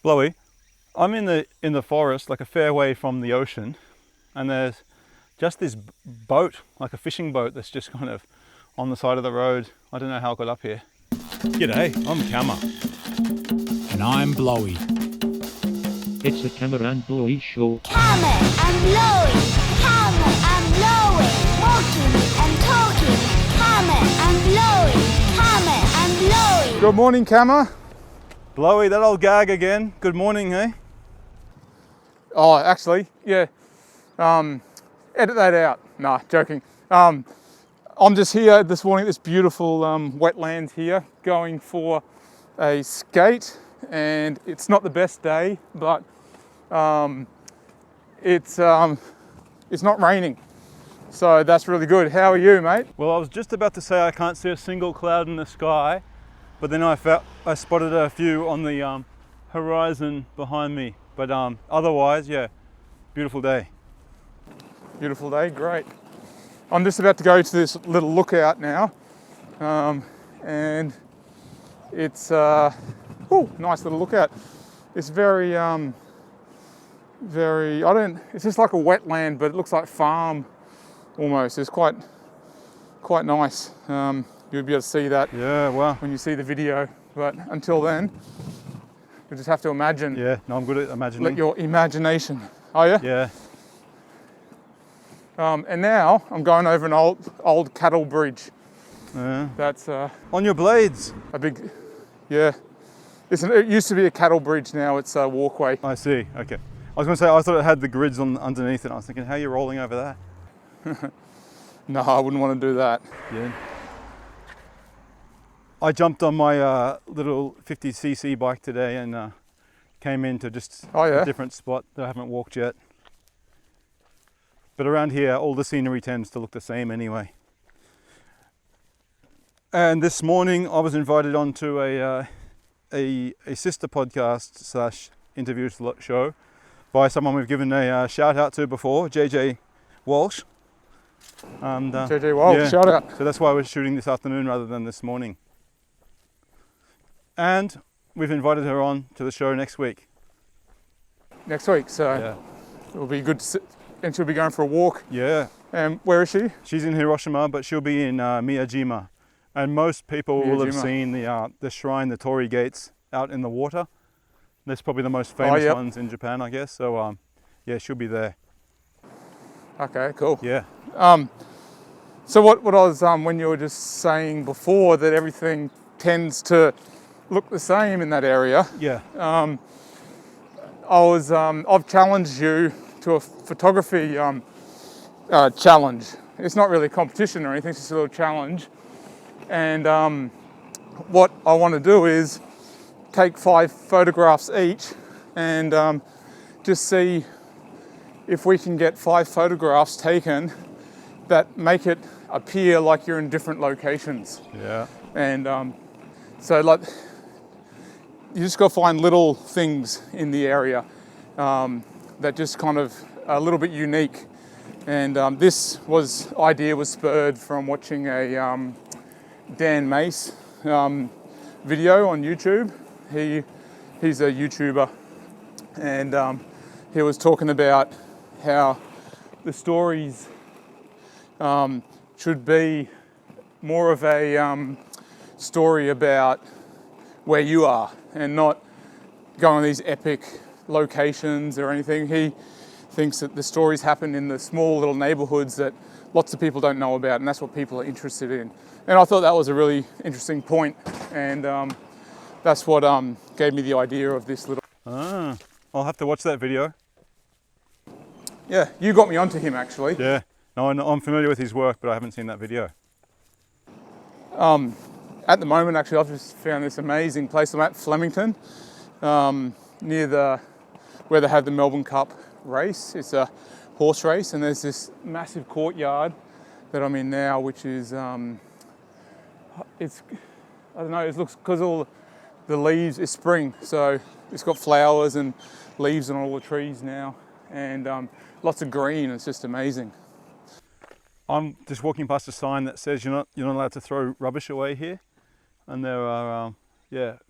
Blowy, I'm in the forest, like a fair way from the ocean, and there's just this boat, like a fishing boat, that's just kind of on the side of the road. I don't know how it got up here. G'day, I'm Kama. And I'm Blowy. It's the Kama and Blowy Show. Kama and Blowy, Kama and Blowy, walking and talking. Kama and Blowy, Kama and Blowy. Good morning, Kama. Blowy, that old gag again. Good morning, eh? Oh, actually, yeah. Edit that out. Nah, joking. I'm just here this morning, this beautiful wetland here, going for a skate, and it's not the best day, but it's not raining, so that's really good. How are you, mate? Well, I was just about to say I can't see a single cloud in the sky, but then I spotted a few on the horizon behind me. But otherwise, yeah, beautiful day. Beautiful day, great. I'm just about to go to this little lookout now, and it's nice little lookout. It's very, it's just like a wetland, but it looks like farm almost. It's quite nice. You'll be able to see that, Yeah, wow. when you see the video. But until then, you just have to imagine. Yeah, no, I'm good at imagining. Let your imagination. Oh yeah. Yeah. And now I'm going over an old cattle bridge. Yeah. That's On your blades. a big, yeah. It used to be a cattle bridge. Now it's a walkway. I see. Okay. I was going to say I thought it had the grids on underneath it. I was thinking, how are you rolling over that? No, I wouldn't want to do that. Yeah. I jumped on my little 50cc bike today and came into just a different spot that I haven't walked yet. But around here, all the scenery tends to look the same anyway. And this morning, I was invited onto a sister podcast / interview show by someone we've given a shout out to before, JJ Walsh. And, JJ Walsh, yeah, shout out. So that's why we're shooting this afternoon rather than this morning. And we've invited her on to the show next week. Next week, so Yeah. it'll be good to sit, and she'll be going for a walk. Yeah. And where is she? She's in Hiroshima, but she'll be in Miyajima. And most people will have Miyajima. seen the shrine, the Torii gates, out in the water. That's probably the most famous yep. ones in Japan, I guess. So yeah, she'll be there. Okay, cool. Yeah. So what I was when you were just saying before that everything tends to look the same in that area. Yeah. I've challenged you to a photography challenge. It's not really a competition or anything, it's just a little challenge. And what I want to do is take 5 photographs each and just see if we can get 5 photographs taken that make it appear like you're in different locations. Yeah. And so like, you just got to find little things in the area that just kind of are a little bit unique. And this idea was spurred from watching a Dan Mace video on YouTube. He's a YouTuber, and he was talking about how the stories should be more of a story about where you are and not going on these epic locations or anything. He thinks that the stories happen in the small little neighborhoods that lots of people don't know about, and that's what people are interested in. And I thought that was a really interesting point, and that's what gave me the idea of this little... I'll have to watch that video. Yeah, you got me onto him actually. Yeah. No, I'm familiar with his work, but I haven't seen that video. At the moment, actually, I've just found this amazing place. I'm at Flemington, near where they have the Melbourne Cup race. It's a horse race, and there's this massive courtyard that I'm in now, which is, I don't know, it looks, because all the leaves, it's spring, so it's got flowers and leaves on all the trees now, and lots of green. It's just amazing. I'm just walking past a sign that says you're not allowed to throw rubbish away here, and there are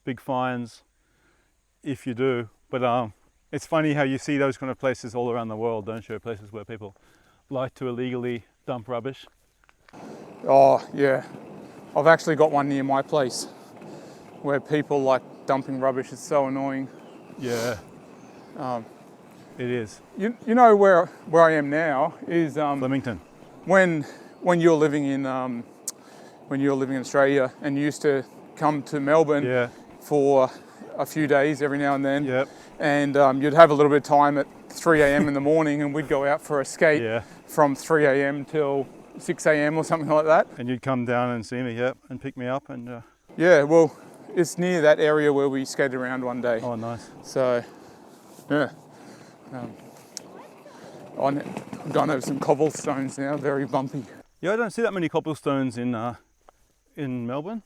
big fines if you do. But it's funny how you see those kind of places all around the world, don't you? Places where people like to illegally dump rubbish. Oh, yeah. I've actually got one near my place where people like dumping rubbish. It's so annoying. Yeah. It is. You know where I am now is Flemington. when you were living in Australia and you used to come to Melbourne Yeah. for a few days every now and then. Yep. And you'd have a little bit of time at 3 a.m. in the morning and we'd go out for a skate Yeah. from 3 a.m. till 6 a.m. or something like that. And you'd come down and see me, yep, and pick me up and... Yeah, well, it's near that area where we skated around one day. Oh, nice. So, yeah. I'm going over some cobblestones now, very bumpy. Yeah, I don't see that many cobblestones in Melbourne.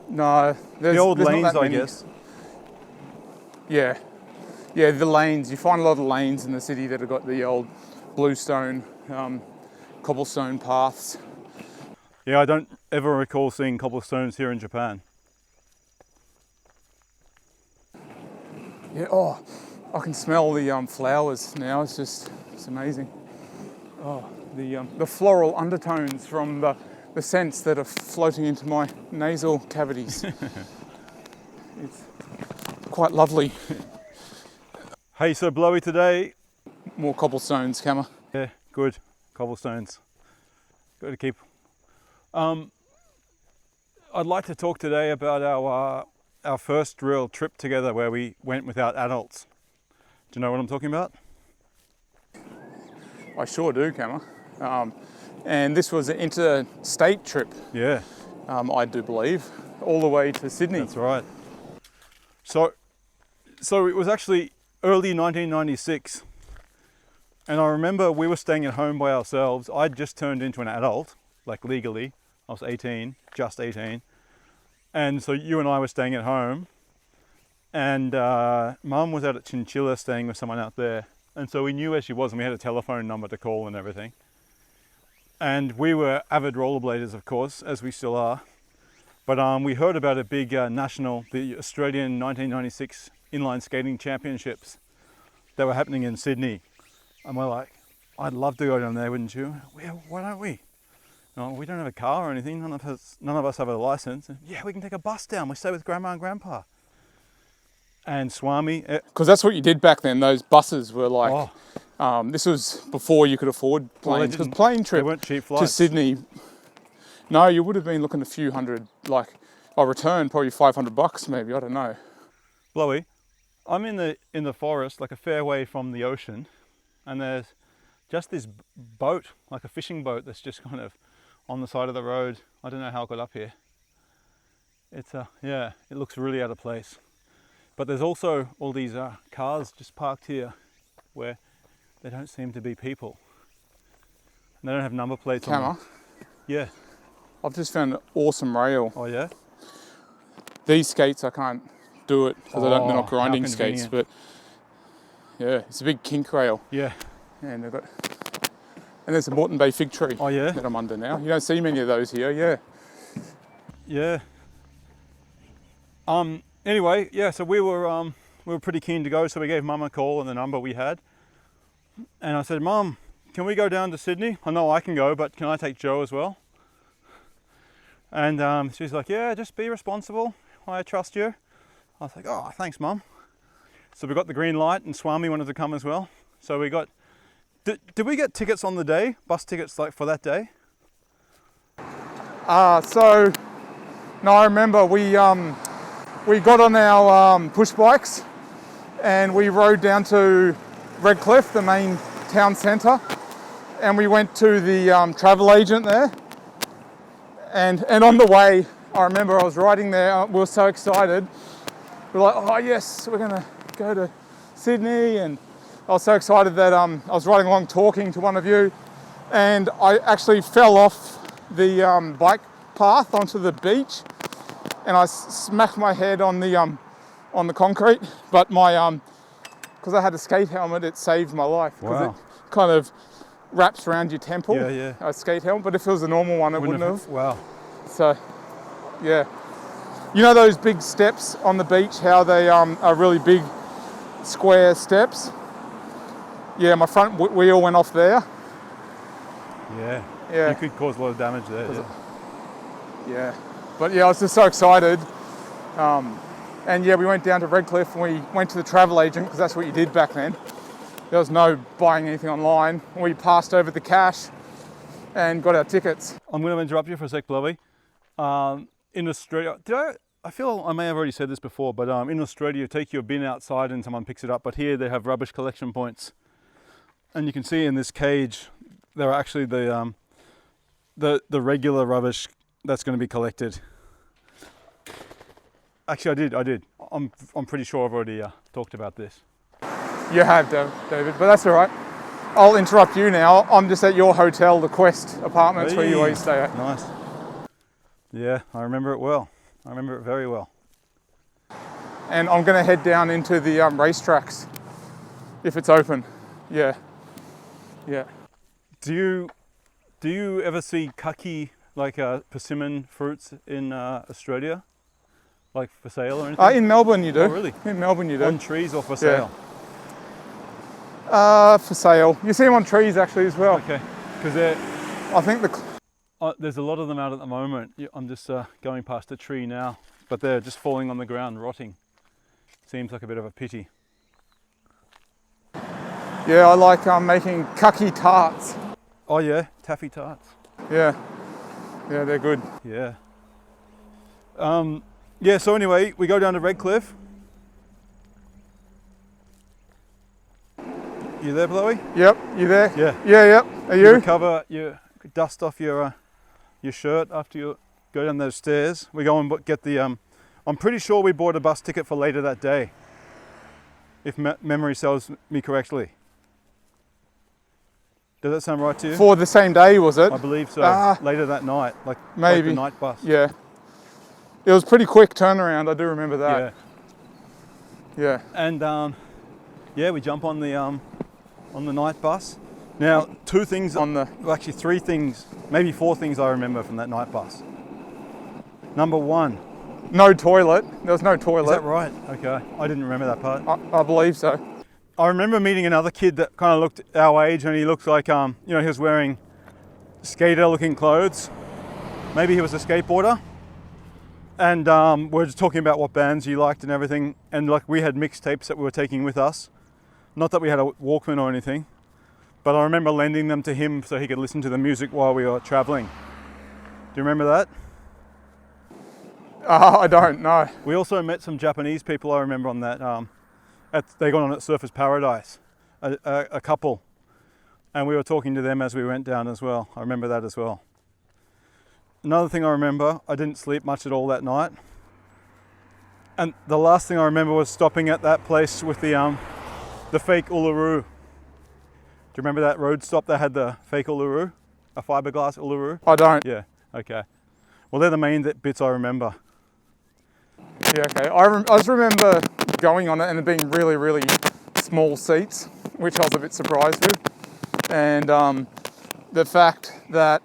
No, there's The old there's not lanes, that I many. guess. Yeah, the lanes. You find a lot of lanes in the city that have got the old bluestone, cobblestone paths. Yeah, I don't ever recall seeing cobblestones here in Japan. Yeah, oh, I can smell the flowers now. It's amazing. Oh, the floral undertones from the scents that are floating into my nasal cavities. It's quite lovely. Hey, so Blowy today. More cobblestones, Kama. Yeah, good. Cobblestones. Got to keep. I'd like to talk today about our first real trip together where we went without adults. Do you know what I'm talking about? I sure do, Kama. And this was an interstate trip, Yeah, I do believe, all the way to Sydney. that's right. So it was actually early 1996. And I remember we were staying at home by ourselves. I'd just turned into an adult, like legally. I was 18, just 18. And so you and I were staying at home. And Mum was out at Chinchilla staying with someone out there. And so we knew where she was and we had a telephone number to call and everything. And we were avid rollerbladers, of course, as we still are. But we heard about a big national, the Australian 1996 Inline Skating Championships that were happening in Sydney. And we're like, I'd love to go down there, wouldn't you? Yeah, why don't we? No, we don't have a car or anything. None of us have a license. And, yeah, we can take a bus down. We stay with Grandma and Grandpa. And Swami. Because that's what you did back then. Those buses were like, Oh. This was before you could afford planes. Because plane They trip weren't cheap to flights. Sydney, no, you would have been looking a few hundred, like a return, probably $500 maybe, I don't know. Blowy, I'm in the forest, like a fair way from the ocean, and there's just this boat, like a fishing boat, that's just kind of on the side of the road. I don't know how it got up here. It's yeah, it looks really out of place. But there's also all these cars just parked here where there don't seem to be people. And they don't have number plates on Kama, them. Yeah. I've just found an awesome rail. Oh yeah? These skates, I can't do it because they're Oh, not how grinding skates, but yeah, it's a big kink rail. Yeah. And there's a Moreton Bay fig tree Oh yeah? that I'm under now. You don't see many of those here, yeah. Yeah. Anyway, yeah, so we were pretty keen to go, so we gave Mum a call and the number we had. And I said, Mum, can we go down to Sydney? I know I can go, but can I take Joe as well? And she's like, yeah, just be responsible. I trust you. I was like, oh, thanks, Mum. So we got the green light and Swami wanted to come as well. So we got, did we get tickets on the day? Bus tickets like for that day? So, no, I remember we got on our push bikes and we rode down to Redcliffe, the main town centre, and we went to the travel agent there. And on the way, I remember I was riding there, we were so excited. We were like, oh yes, we're gonna go to Sydney. And I was so excited that I was riding along talking to one of you and I actually fell off the bike path onto the beach and I smacked my head on the concrete, but my because I had a skate helmet, it saved my life because Wow. it kind of wraps around your temple. Yeah, yeah. A skate helmet, but if it was a normal one, it wouldn't have. Wow. So, yeah. You know those big steps on the beach, how they are really big square steps? Yeah, my front wheel went off there. Yeah. You could cause a lot of damage there. Yeah. But yeah, I was just so excited. And yeah, we went down to Redcliffe and we went to the travel agent because that's what you did back then. There was no buying anything online. We passed over the cash and got our tickets. I'm going to interrupt you for a sec, Blowy. In Australia, I feel I may have already said this before, but in Australia you take your bin outside and someone picks it up, but here they have rubbish collection points. And you can see in this cage, there are actually the regular rubbish that's going to be collected. Actually, I did. I'm pretty sure I've already talked about this. You have, David, but that's all right. I'll interrupt you now. I'm just at your hotel, the Quest Apartments, where you always stay at. Nice. Yeah, I remember it well. I remember it very well. And I'm going to head down into the racetracks if it's open. Yeah. Do you ever see kaki, like persimmon fruits in Australia, like for sale or anything? In Melbourne you do. Oh, really? In Melbourne you do. On trees or for sale? For sale. You see them on trees actually as well. Okay, because I think there's a lot of them out at the moment. I'm just going past a tree now, but they're just falling on the ground, rotting. Seems like a bit of a pity. Yeah, I like making kaki tarts. Oh yeah, taffy tarts. Yeah, they're good. Yeah. Yeah, so anyway, we go down to Redcliffe. You there, Blowy? Yep, you there? Yeah. Yep. Are you? Recover, you dust off your shirt after you go down those stairs. We go and get the, I'm pretty sure we bought a bus ticket for later that day, if memory serves me correctly. Does that sound right to you? For the same day, was it? I believe so. Later that night, like maybe the night bus. Yeah. It was pretty quick turnaround. I do remember that. Yeah. And yeah, we jump on the night bus. Now, two things actually three things, maybe four things I remember from that night bus. Number one. No toilet. There was no toilet. Is that right? Okay. I didn't remember that part. I believe so. I remember meeting another kid that kind of looked our age, and he looked like, he was wearing skater-looking clothes. Maybe he was a skateboarder. And we're just talking about what bands you liked and everything. And like we had mixtapes that we were taking with us. Not that we had a Walkman or anything, but I remember lending them to him so he could listen to the music while we were traveling. Do you remember that? I don't know. We also met some Japanese people, I remember, on that. They got on at Surfers Paradise, a couple. And we were talking to them as we went down as well. I remember that as well. Another thing I remember, I didn't sleep much at all that night. And the last thing I remember was stopping at that place with the fake Uluru. Do you remember that road stop that had the fake Uluru? A fiberglass Uluru? I don't. Yeah, okay. Well, they're the main bits I remember. Yeah, okay. I just remember going on it and it being really, really small seats, which I was a bit surprised with. And the fact that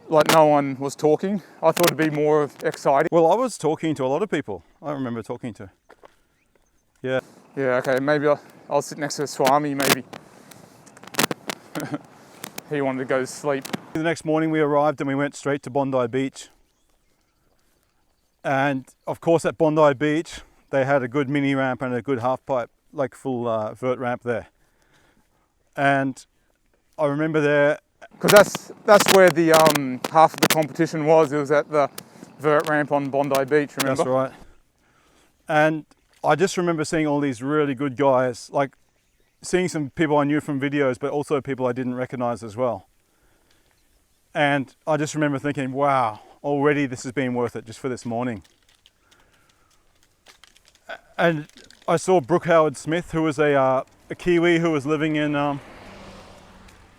like no one was talking, I thought it'd be more exciting. Well, I was talking to a lot of people. I remember talking to. Yeah. Yeah, okay, maybe I'll sit next to Swami, maybe. He wanted to go to sleep. The next morning we arrived and we went straight to Bondi Beach. And of course at Bondi Beach, they had a good mini ramp and a good half pipe, like full vert ramp there. And I remember there... Because that's where the half of the competition was. It was at the vert ramp on Bondi Beach, remember? That's right. And I just remember seeing all these really good guys, like seeing some people I knew from videos, but also people I didn't recognize as well. And I just remember thinking, wow, already this has been worth it just for this morning. And I saw Brooke Howard Smith, who was a Kiwi who was living in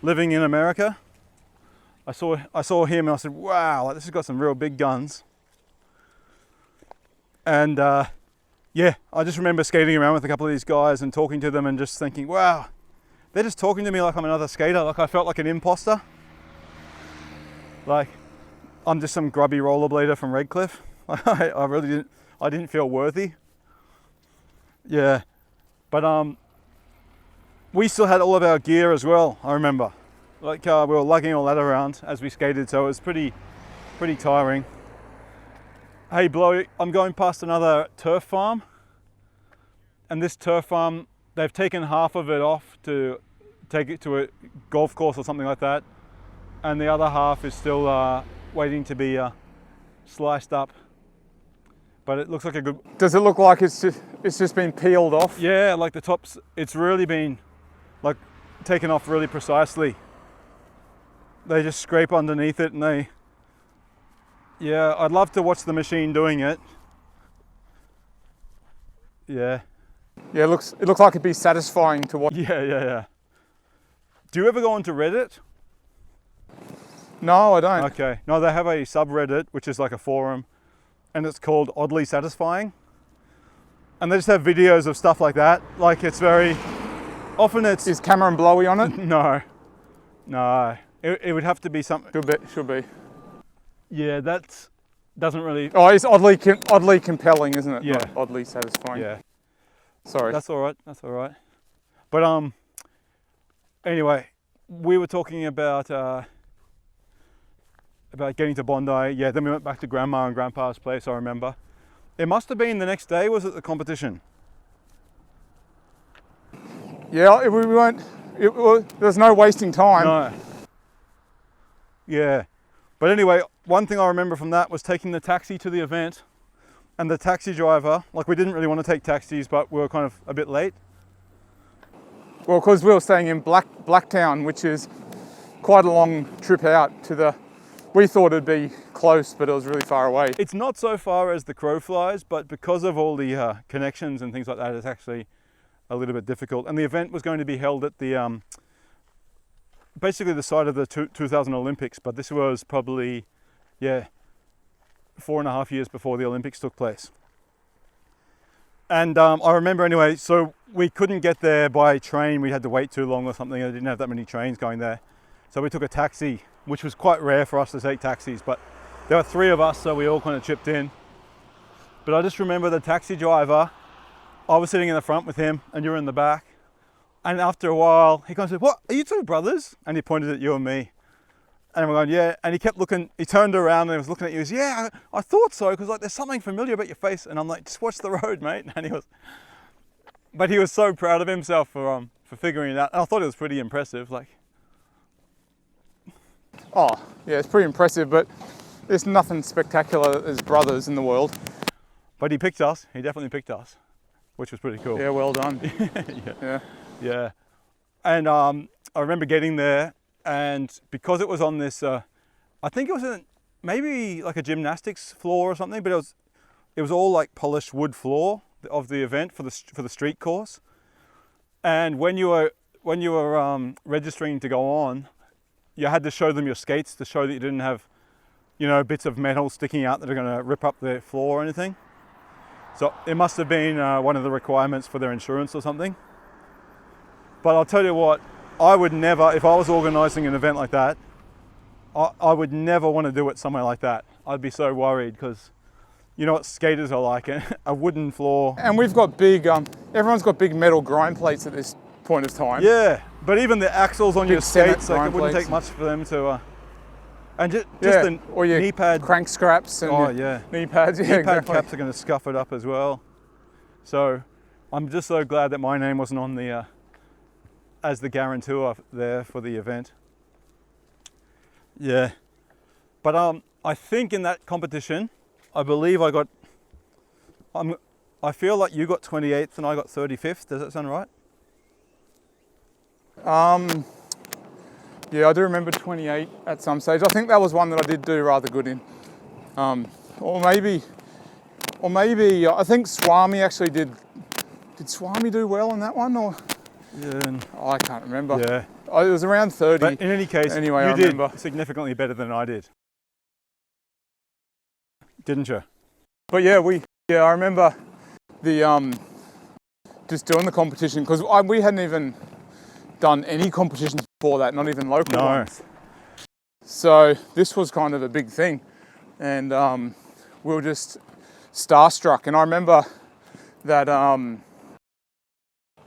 America. I saw him and I said, wow, like, this has got some real big guns. And yeah, I just remember skating around with a couple of these guys and talking to them and just thinking, wow, they're just talking to me like I'm another skater. Like I felt like an imposter. Like I'm just some grubby rollerblader from Redcliffe. I really didn't feel worthy. Yeah, but we still had all of our gear as well, I remember. Like we were lugging all that around as we skated, so it was pretty tiring. Hey Blowy, I'm going past another turf farm, and this turf farm, they've taken half of it off to take it to a golf course or something like that, and the other half is still waiting to be sliced up. But it looks like a good... Does it look like it's just been peeled off? Yeah, like the tops, it's really been like taken off really precisely. They just scrape underneath it and they... Yeah, I'd love to watch the machine doing it. Yeah. Yeah, it looks like it'd be satisfying to watch. Yeah. Do you ever go onto Reddit? No, I don't. Okay. No, they have a subreddit, which is like a forum, and it's called Oddly Satisfying. And they just have videos of stuff like that. Like it's very... Often it's... Is Kama and Blowy on it? No. It would have to be something... Should be. Yeah, that doesn't really... Oh, it's oddly compelling, isn't it? Yeah. Not oddly satisfying. Yeah. Sorry. That's all right. But anyway, we were talking about getting to Bondi. Yeah, then we went back to Grandma and Grandpa's place, I remember. It must have been the next day, was it, the competition? Yeah, we weren't... There's no wasting time. No. Yeah. But anyway, one thing I remember from that was taking the taxi to the event, and the taxi driver, like we didn't really want to take taxis, but we were kind of a bit late. Well, because we were staying in Blacktown, which is quite a long trip out to the... We thought it'd be close, but it was really far away. It's not so far as the crow flies, but because of all the connections and things like that, it's actually a little bit difficult. And the event was going to be held at the basically the site of the 2000 Olympics, but this was probably, 4.5 years before the Olympics took place. And I remember anyway, so we couldn't get there by train. We had to wait too long or something. I didn't have that many trains going there. So we took a taxi, which was quite rare for us to take taxis, but there were 3 of us, so we all kind of chipped in. But I just remember the taxi driver, I was sitting in the front with him and you were in the back. And after a while, he kind of said, "What, are you 2 brothers?" And he pointed at you and me. And we're going, "Yeah." And he kept looking, he turned around and he was looking at you. He was, "Yeah, I thought so, because like there's something familiar about your face." And I'm like, "Just watch the road, mate." And he was so proud of himself for figuring it out. And I thought it was pretty impressive. Like, Oh, yeah, it's pretty impressive, but there's nothing spectacular as brothers in the world. But he picked us. He definitely picked us, which was pretty cool. Yeah, well done. Yeah. And I remember getting there, and because it was on this, I think it was maybe like a gymnastics floor or something, but it was all like polished wood floor of the event for the street course. And when you were registering to go on, you had to show them your skates to show that you didn't have, bits of metal sticking out that are going to rip up the floor or anything. So it must have been one of the requirements for their insurance or something. But I'll tell you what, I would never, if I was organising an event like that, I would never want to do it somewhere like that. I'd be so worried, because you know what skaters are like, a wooden floor. And we've got big, everyone's got big metal grind plates at this point of time. Yeah, but even the axles on your skates, like, it wouldn't plates. take much for them to, and just or your knee pad crank scraps and knee pads. Knee pad caps are going to scuff it up as well. So I'm just so glad that my name wasn't on the as the guarantor there for the event. Yeah, but I think in that competition, I believe I feel like you got 28th and I got 35th. Does that sound right? Yeah, I do remember 28 at some stage. I think that was one that I did do rather good in. Or maybe I think Swami actually did. Did Swami do well in that one, or? Yeah. Oh, I can't remember. Yeah. It was around 30. But in any case, anyway, you did significantly better than I did, didn't you? But yeah, I remember the just doing the competition, because we hadn't even done any competitions before that, not even local ones. So this was kind of a big thing, and we were just starstruck. And I remember that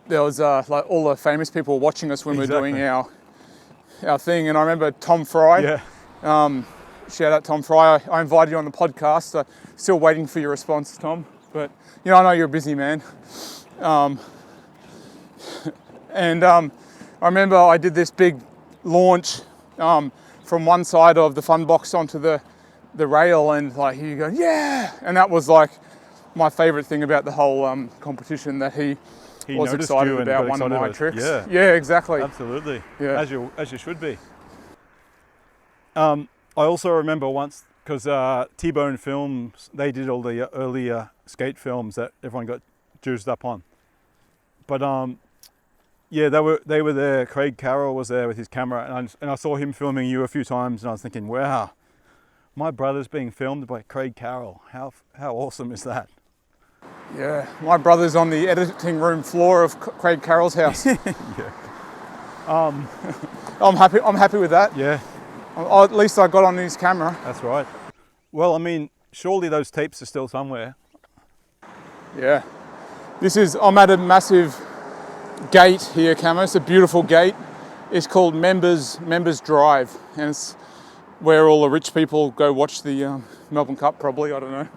there was like all the famous people watching us when we were doing our thing. And I remember Tom Fry. Yeah. Shout out Tom Fry. I invited you on the podcast. Still waiting for your response, Tom. But you know, I know you're a busy man. I remember I did this big launch from one side of the fun box onto the rail, and like you go, yeah, and that was like my favourite thing about the whole competition, that he was excited about one of my tricks. Yeah, exactly. Absolutely. Yeah. As you should be. I also remember once, because T-Bone Films, they did all the earlier skate films that everyone got juiced up on. But yeah, they were there. Craig Carroll was there with his camera, and I saw him filming you a few times, and I was thinking, wow, my brother's being filmed by Craig Carroll. How awesome is that? Yeah, my brother's on the editing room floor of Craig Carroll's house. Yeah. I'm happy with that. Yeah. At least I got on his camera. That's right. Well, I mean, surely those tapes are still somewhere. Yeah. I'm at a massive gate here, Kama. It's a beautiful gate. It's called Members Drive, and it's where all the rich people go watch the Melbourne Cup, probably. I don't know.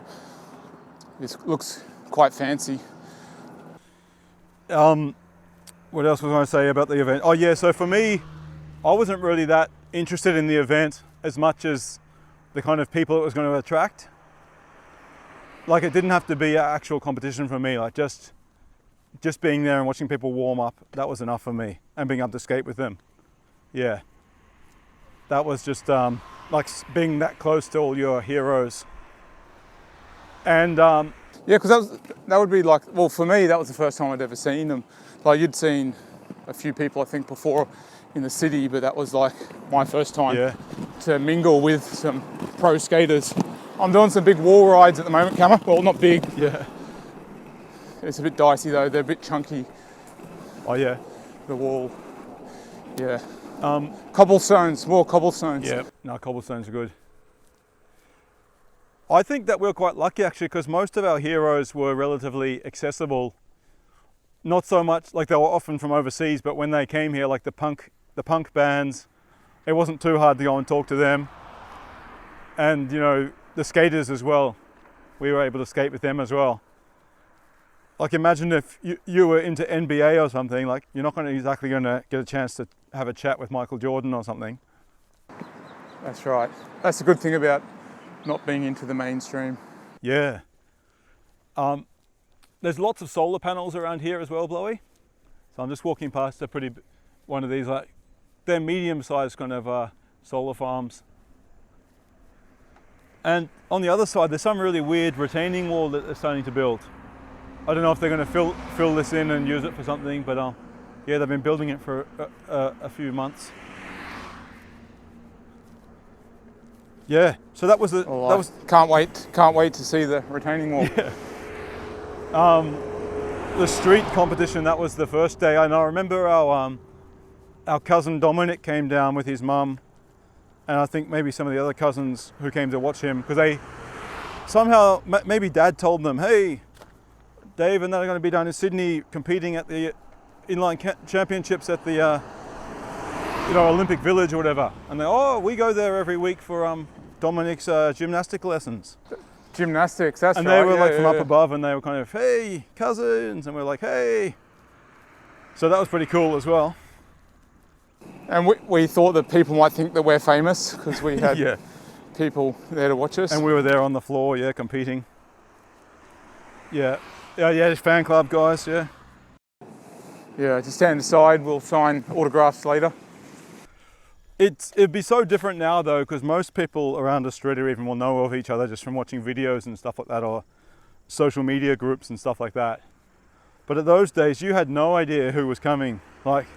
It looks quite fancy. What else was I going to say about the event? Oh yeah, so for me, I wasn't really that interested in the event as much as the kind of people it was going to attract. Like, it didn't have to be an actual competition for me. Like, just being there and watching people warm up, that was enough for me, and being able to skate with them. Yeah, that was just like being that close to all your heroes. And yeah, because that would be like, well, for me, that was the first time I'd ever seen them. Like, you'd seen a few people, I think, before in the city, but that was like my first time to mingle with some pro skaters. I'm doing some big wall rides at the moment, Kama. Well, not big. Yeah. It's a bit dicey though. They're a bit chunky. Oh yeah. The wall. Yeah. Cobblestones, more cobblestones. Yeah. No, cobblestones are good. I think that we're quite lucky actually, because most of our heroes were relatively accessible. Not so much like they were often from overseas, but when they came here, like the punk bands, it wasn't too hard to go and talk to them. And you know, the skaters as well, we were able to skate with them as well. Like, imagine if you were into NBA or something, like, you're not exactly going to get a chance to have a chat with Michael Jordan or something. That's right. That's a good thing about not being into the mainstream. Yeah. There's lots of solar panels around here as well, Blowy. So I'm just walking past one of these, like, they're medium-sized kind of solar farms. And on the other side, there's some really weird retaining wall that they're starting to build. I don't know if they're going to fill this in and use it for something, but yeah, they've been building it for a few months. Yeah, so that was can't wait to see the retaining wall. Yeah. The street competition, that was the first day, and I remember our cousin Dominic came down with his mum, and I think maybe some of the other cousins who came to watch him, because they somehow, maybe Dad told them, hey, Dave and they are going to be down in Sydney competing at the Inline Championships at the Olympic Village or whatever. And we go there every week for Dominic's gymnastic lessons. Gymnastics, that's right. And they were like from up above, and they were kind of, hey, cousins, and we're like, hey. So that was pretty cool as well. And we thought that people might think that we're famous because we had people there to watch us. And we were there on the floor, competing. Yeah, fan club guys, yeah. Yeah, just stand aside, we'll sign autographs later. It'd be so different now though, because most people around Australia even will know of each other just from watching videos and stuff like that, or social media groups and stuff like that. But at those days, you had no idea who was coming. Like,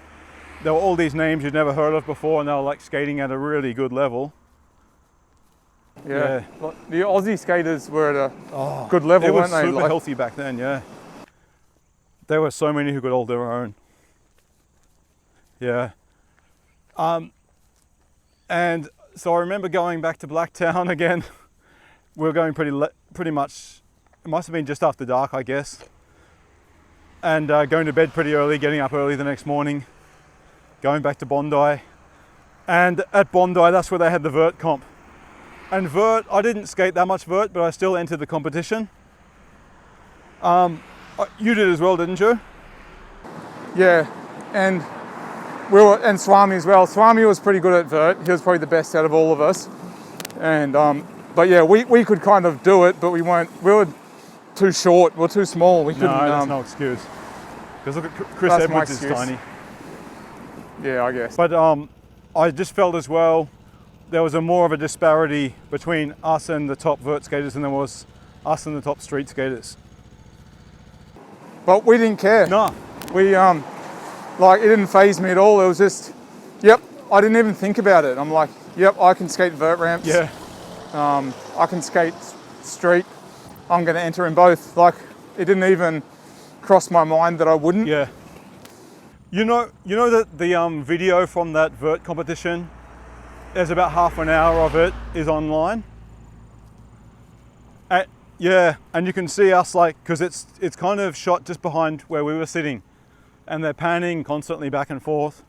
there were all these names you'd never heard of before, and they were like skating at a really good level. Yeah. The Aussie skaters were at a good level, weren't they? It was super healthy back then, yeah. There were so many who could hold their own. Yeah. And so I remember going back to Blacktown again, we were going pretty much, it must have been just after dark, I guess. And going to bed pretty early, getting up early the next morning, going back to Bondi. And at Bondi, that's where they had the Vert Comp. And Vert, I didn't skate that much Vert, but I still entered the competition. You did as well, didn't you? Yeah, and Swami as well. Swami was pretty good at Vert. He was probably the best out of all of us. And but yeah, we could kind of do it, but we were too short. We were too small. We couldn't. No, that's no excuse. Because look at Chris Edwards is tiny. Yeah, I guess. But I just felt as well there was more of a disparity between us and the top vert skaters than there was us and the top street skaters. But we didn't care. No. We like, it didn't faze me at all. It was just, yep. I didn't even think about it. I'm like, yep, I can skate vert ramps. Yeah. I can skate street. I'm going to enter in both. Like, it didn't even cross my mind that I wouldn't. Yeah. You know that the video from that vert competition, there's about half an hour of it is online. Yeah, and you can see us, like, because it's kind of shot just behind where we were sitting, and they're panning constantly back and forth.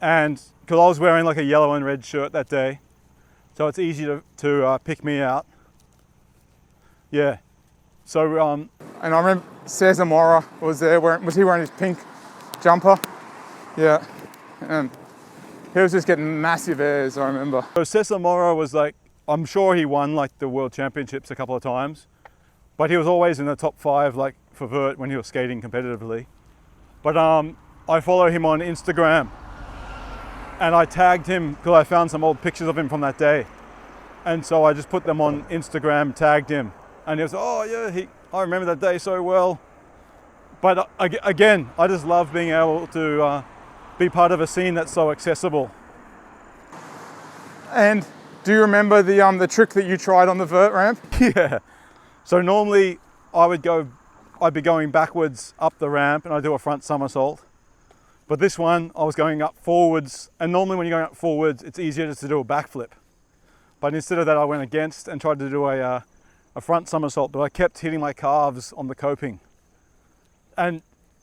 And because I was wearing like a yellow and red shirt that day, so it's easy to pick me out. Yeah. So and I remember Cesar Mora was there. Was he wearing his pink jumper? Yeah. And he was just getting massive airs, I remember. So Cesar Mora was like, I'm sure he won like the World Championships a couple of times, but he was always in the top 5 like for vert when he was skating competitively. But I follow him on Instagram, and I tagged him because I found some old pictures of him from that day. And so I just put them on Instagram, tagged him, and he was, oh yeah, I remember that day so well. But again, I just love being able to be part of a scene that's so accessible. And do you remember the trick that you tried on the vert ramp? Yeah. So normally I'd be going backwards up the ramp and I'd do a front somersault. But this one, I was going up forwards, and normally when you're going up forwards, it's easier just to do a backflip. But instead of that, I went against and tried to do a front somersault, but I kept hitting my calves on the coping. And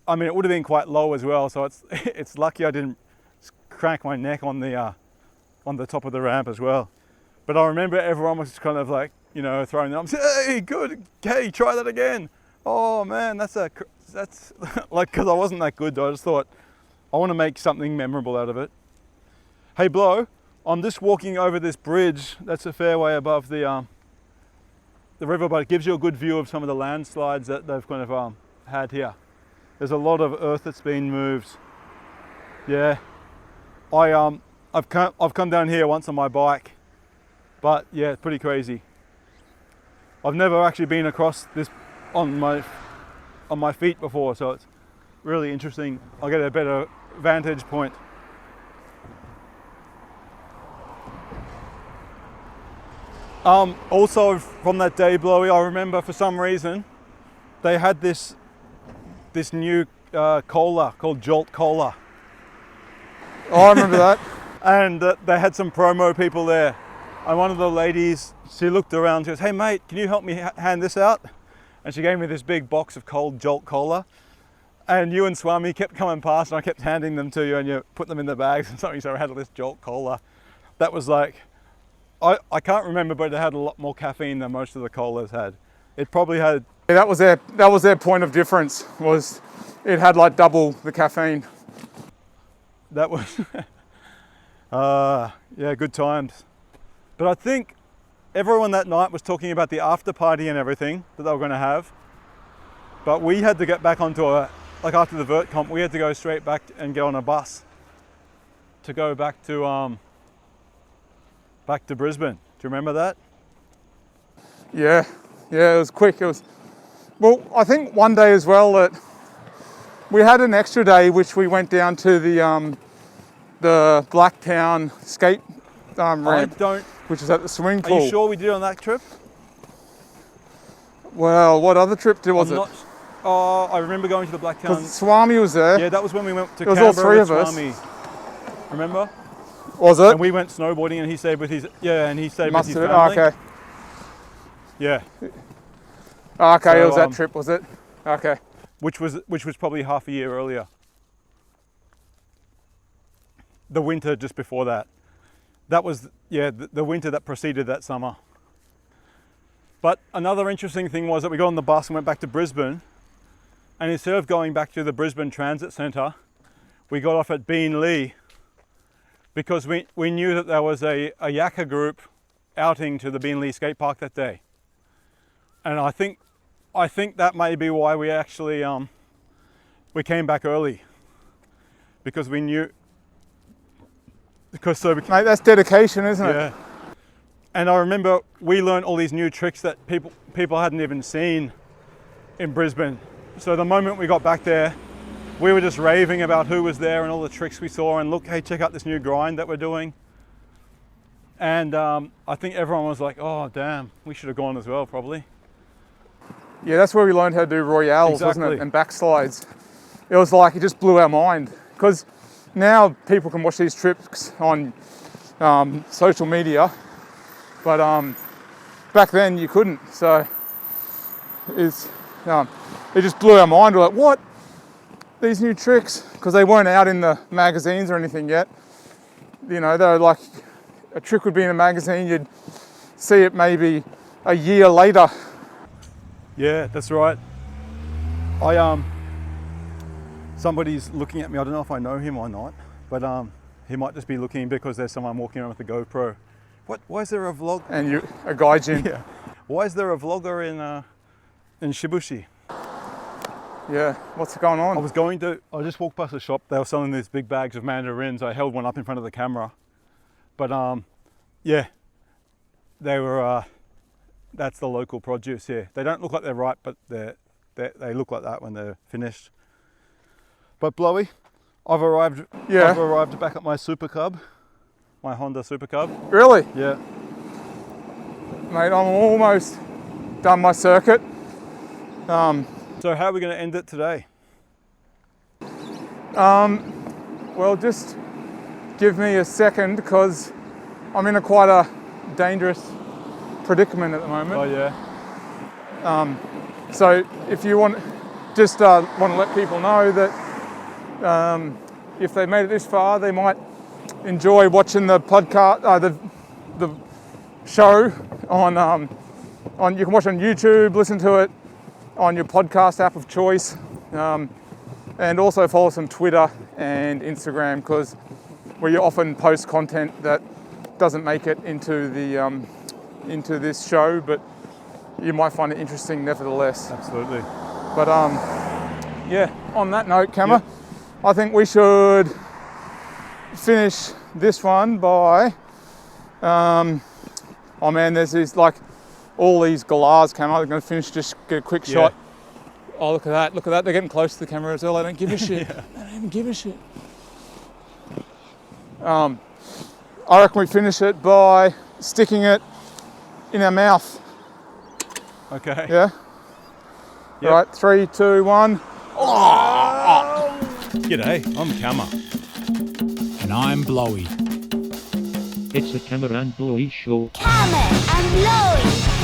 I mean, it would have been quite low as well, so it's lucky I didn't crank my neck on the top of the ramp as well. But I remember everyone was kind of like, you know, throwing them, hey, good, hey, try that again. Oh man, that's like, because I wasn't that good though. I just thought, I want to make something memorable out of it. Hey Blow, I'm just walking over this bridge that's a fair way above the river, but it gives you a good view of some of the landslides that they've kind of had here. There's a lot of earth that's been moved. Yeah, I've come down here once on my bike, but yeah, it's pretty crazy. I've never actually been across this on my feet before, so it's really interesting. I'll get a better vantage point. Also from that day, Blowy, I remember for some reason they had this new cola called Jolt Cola. Oh, I remember that. And they had some promo people there. And one of the ladies, she looked around, she goes, hey mate, can you help me hand this out? And she gave me this big box of cold Jolt Cola. And you and Swami kept coming past, and I kept handing them to you, and you put them in the bags and something, so I had this Jolt Cola. That was like, I can't remember, but it had a lot more caffeine than most of the colas had. It probably had... Yeah, that was their point of difference, was it had like double the caffeine. That was, yeah, good times. But I think everyone that night was talking about the after party and everything that they were going to have. But we had to get back onto like after the Vert Comp, we had to go straight back and get on a bus to go back to Brisbane. Do you remember that? Yeah, it was quick. Well, I think one day as well that we had an extra day, which we went down to the Blacktown skate ramp, which is at the swimming pool. Are you sure we did it on that trip? Well, what other trip was it? I remember going to the Blacktown. Because Swami was there. Yeah, that was when we went to Canberra. Canberra It was all three of us. Swami. Remember? Was it? And we went snowboarding, and he stayed with his family. Oh, okay. Yeah, Oh, okay, So, it was that trip, was it? Okay. which was probably half a year earlier. The winter just before that. That was, yeah, the winter that preceded that summer. But another interesting thing was that we got on the bus and went back to Brisbane, and instead of going back to the Brisbane Transit Centre, we got off at Beenleigh because we knew that there was a Yakka group outing to the Beenleigh skate park that day. And I think that may be why we actually we came back early, because we knew, because Mate, that's dedication, isn't it? yeah. And I remember we learned all these new tricks that people hadn't even seen in Brisbane. So the moment we got back there, we were just raving about who was there and all the tricks we saw, and look, hey, check out this new grind that we're doing. And I think everyone was like, oh damn, we should have gone as well, probably. Yeah, that's where we learned how to do royales, wasn't Exactly. it? And backslides. It was like, it just blew our mind. Because now people can watch these trips on social media, but back then you couldn't. So it just blew our mind. We're like, what? These new tricks? Because they weren't out in the magazines or anything yet. You know, they were like, a trick would be in a magazine, you'd see it maybe a year later. Yeah, that's right. Somebody's looking at me. I don't know if I know him or not, but he might just be looking because there's someone walking around with a GoPro. What? Why is there a vlog? And you, a gaijin. Yeah. Why is there a vlogger in Shibushi? Yeah, what's going on? I just walked past a shop. They were selling these big bags of mandarins. I held one up in front of the camera, but yeah, they were. That's the local produce here. They don't look like they're ripe, but they look like that when they're finished. But Blowy, I've arrived back at my Super Cub, my Honda Super Cub. Really? Yeah. Mate, I'm almost done my circuit. So how are we going to end it today? Well, just give me a second, because I'm in quite a dangerous predicament at the moment. Oh yeah. So if you want to let people know that if they made it this far, they might enjoy watching the podcast, the show on you can watch on YouTube, listen to it on your podcast app of choice, and also follow us on Twitter and Instagram, because we often post content that doesn't make it into the into this show, but you might find it interesting nevertheless. Absolutely. But yeah, on that note, Kama, Yep. I think we should finish this one by oh man, there's these all these galahs, Kama. I'm going to finish, just get a quick shot. Oh, look at that, they're getting close to the camera as well. They don't give a shit. Yeah. They don't even give a shit. I reckon we finish it by sticking it in our mouth. Okay. Yeah? Yep. Right, 3, 2, 1. G'day, I'm Kama. And I'm Blowy. It's the Kama and Blowy Show. Kama and Blowy.